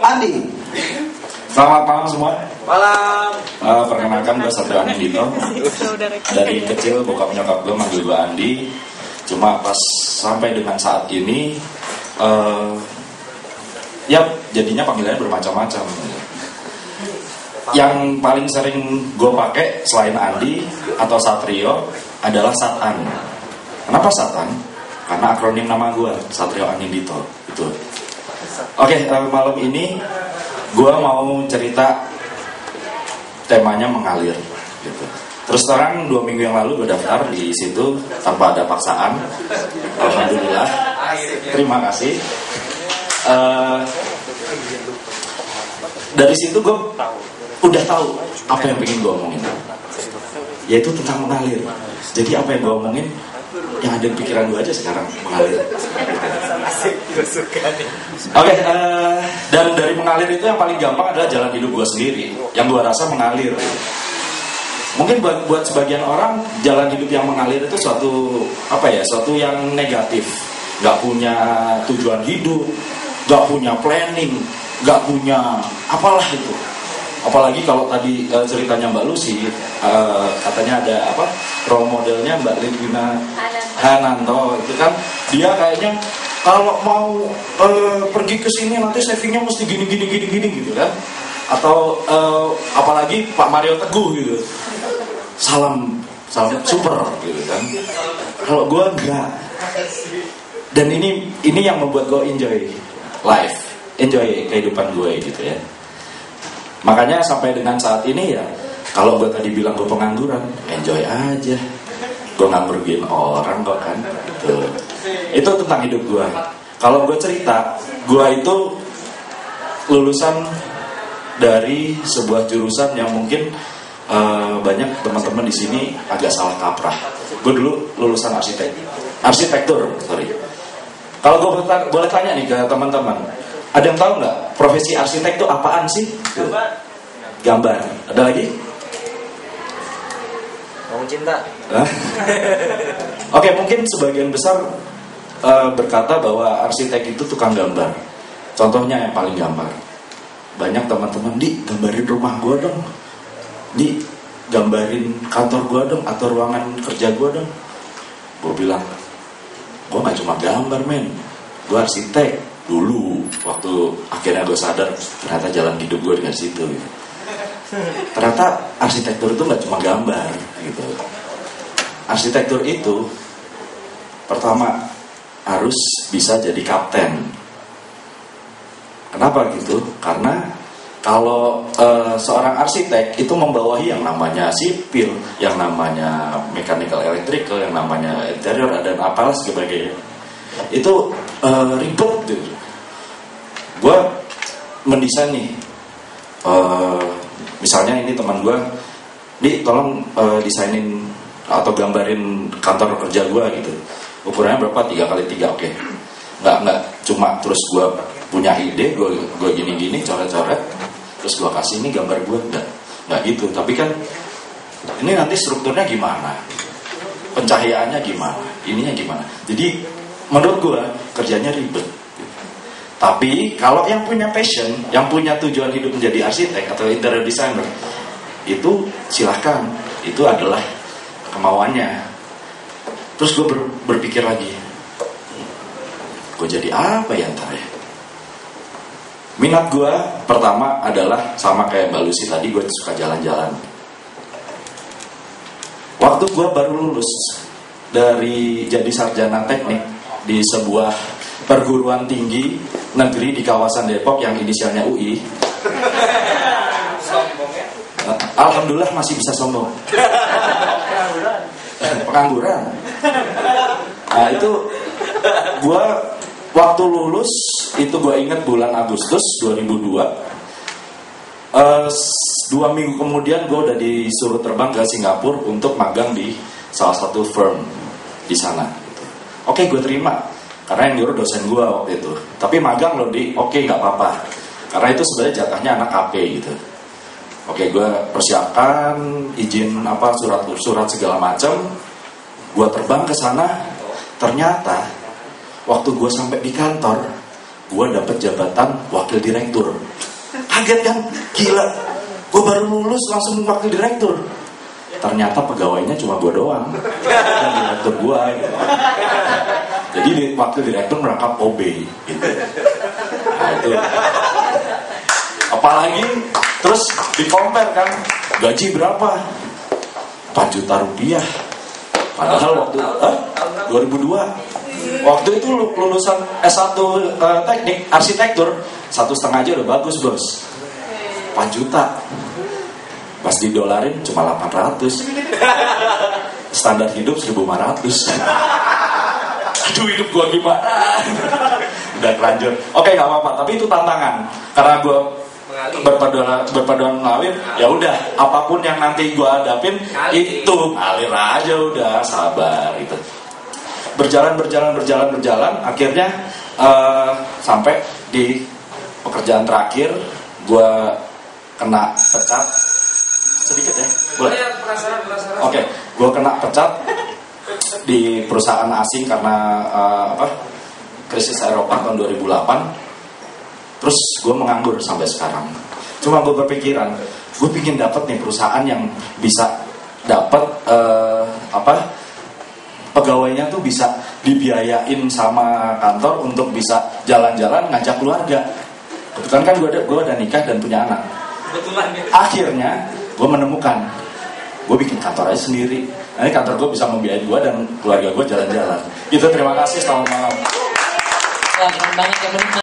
Andi. Selamat malam semua. Malam. Perkenalkan gue Satrio Anindito. Dari kecil bokap nyokap gue manggil gue Andi. Cuma pas sampai dengan saat ini, ya jadinya panggilannya bermacam-macam. Yang paling sering gue pakai selain Andi atau Satrio adalah Satan. Kenapa Satan? Karena akronim nama gue, Satrio Anindito. Itu. Oke, malam ini gue mau cerita temanya mengalir. Gitu. Terus terang 2 minggu yang lalu gue daftar di situ tanpa ada paksaan. Alhamdulillah. Terima kasih. Dari situ gue udah tahu apa yang pengen gue omongin, yaitu tentang mengalir. Jadi apa yang gue omongin, yang ada di pikiran gue aja sekarang mengalir. Oke, dan dari mengalir itu yang paling gampang adalah jalan hidup gue sendiri, yang gue rasa mengalir. Mungkin buat sebagian orang jalan hidup yang mengalir itu suatu yang negatif, nggak punya tujuan hidup, nggak punya planning, nggak punya apalah itu. Apalagi kalau tadi ceritanya Mbak Lucy, katanya ada role modelnya Mbak Lidwina Hananto, itu kan dia kayaknya kalau mau pergi ke sini nanti savingnya mesti gini gitu kan, atau apalagi Pak Mario Teguh gitu, salam super gitu kan. Kalau gue enggak, dan ini yang membuat gue enjoy life, enjoy kehidupan gue gitu ya. Makanya sampai dengan saat ini ya, kalau gue tadi bilang gue pengangguran, enjoy aja. Gue gak merugiin orang kok kan gitu. Itu tentang hidup gue. Kalau gue cerita, gue itu lulusan dari sebuah jurusan yang mungkin banyak teman-teman di sini agak salah kaprah. Gue dulu lulusan arsitektur. Kalau gue boleh tanya nih ke teman-teman, ada yang tahu nggak profesi arsitek itu apaan sih? Gambar. Ada lagi? Ngomong cinta. Oke, mungkin sebagian besar berkata bahwa arsitek itu tukang gambar. Contohnya yang paling gampang, banyak teman-teman, di gambarin rumah gue dong, di gambarin kantor gue dong, atau ruangan kerja gue dong. Gue bilang, gue nggak cuma gambar men, gue arsitek. Dulu waktu akhirnya gue sadar ternyata jalan hidup gue dengan situ gitu. Ternyata arsitektur itu nggak cuma gambar gitu. Arsitektur itu pertama harus bisa jadi kapten. Kenapa gitu? Karena kalau seorang arsitek itu membawahi yang namanya sipil, yang namanya mechanical electrical, yang namanya interior dan apalah sebagainya, itu ribet gitu. Gue mendesain nih, misalnya ini teman gue, tolong desainin atau gambarin kantor kerja gue gitu. Ukurannya berapa? 3x3, oke. Nggak cuma terus gue punya ide, gue gini-gini, coret-coret, terus gue kasih ini gambar gue, nggak gitu. Tapi kan ini nanti strukturnya gimana, pencahayaannya gimana, ininya gimana. Jadi menurut gue kerjanya ribet. Tapi kalau yang punya passion, yang punya tujuan hidup menjadi arsitek atau interior designer, itu silahkan, itu adalah kemauannya. Terus gue berpikir lagi, gue jadi apa ya ntar ya? Minat gue pertama adalah sama kayak Mbak Lucy tadi, gue suka jalan-jalan. Waktu gue baru lulus dari jadi sarjana teknik di sebuah perguruan tinggi negeri di kawasan Depok yang inisialnya UI. Alhamdulillah masih bisa sombong. Pengangguran. Nah itu gue waktu lulus itu gue ingat bulan Agustus 2002. 2 minggu kemudian gue udah disuruh terbang ke Singapura untuk magang di salah satu firm di sana. Oke, gue terima. Karena yang nyuruh dosen gue waktu itu. Tapi magang loh oke nggak apa-apa. Karena itu sebenarnya jatahnya anak AP gitu. Oke, gue persiapkan izin surat segala macam. Gue terbang ke sana. Ternyata waktu gue sampai di kantor, gue dapet jabatan wakil direktur. Kaget kan? Gila, gue baru lulus langsung wakil direktur. Ternyata pegawainya cuma gue doang dan direktur gue gitu. Jadi wakil direktur merangkap OB gitu. Nah itu. Apalagi terus di-compare kan, gaji berapa? 4 juta rupiah. Padahal waktu 2002 waktu itu lulusan S1 teknik arsitektur 1,5 aja udah bagus bos. 4 juta pas didolarin cuma 800. Standar hidup 1.500. Aduh hidup gua gimana. Udah lanjut. Oke nggak apa-apa, tapi itu tantangan karena gua berpaduan ngalir. Ya udah, apapun yang nanti gua hadapin itu ngalir aja, udah sabar itu. Berjalan akhirnya sampai di pekerjaan terakhir gua kena pecat sedikit ya. Oke, gua kena pecat di perusahaan asing karena krisis Eropa tahun 2008. Terus gue menganggur sampai sekarang. Cuma gue berpikiran, gue pingin dapat nih perusahaan yang bisa dapat pegawainya tuh bisa dibiayain sama kantor untuk bisa jalan-jalan ngajak keluarga. Kebetulan kan gue udah nikah dan punya anak. Akhirnya gue menemukan, gue bikin kantor aja sendiri. Nanti kantor gue bisa membiayai gue dan keluarga gue jalan-jalan. Itu terima kasih, selamat malam.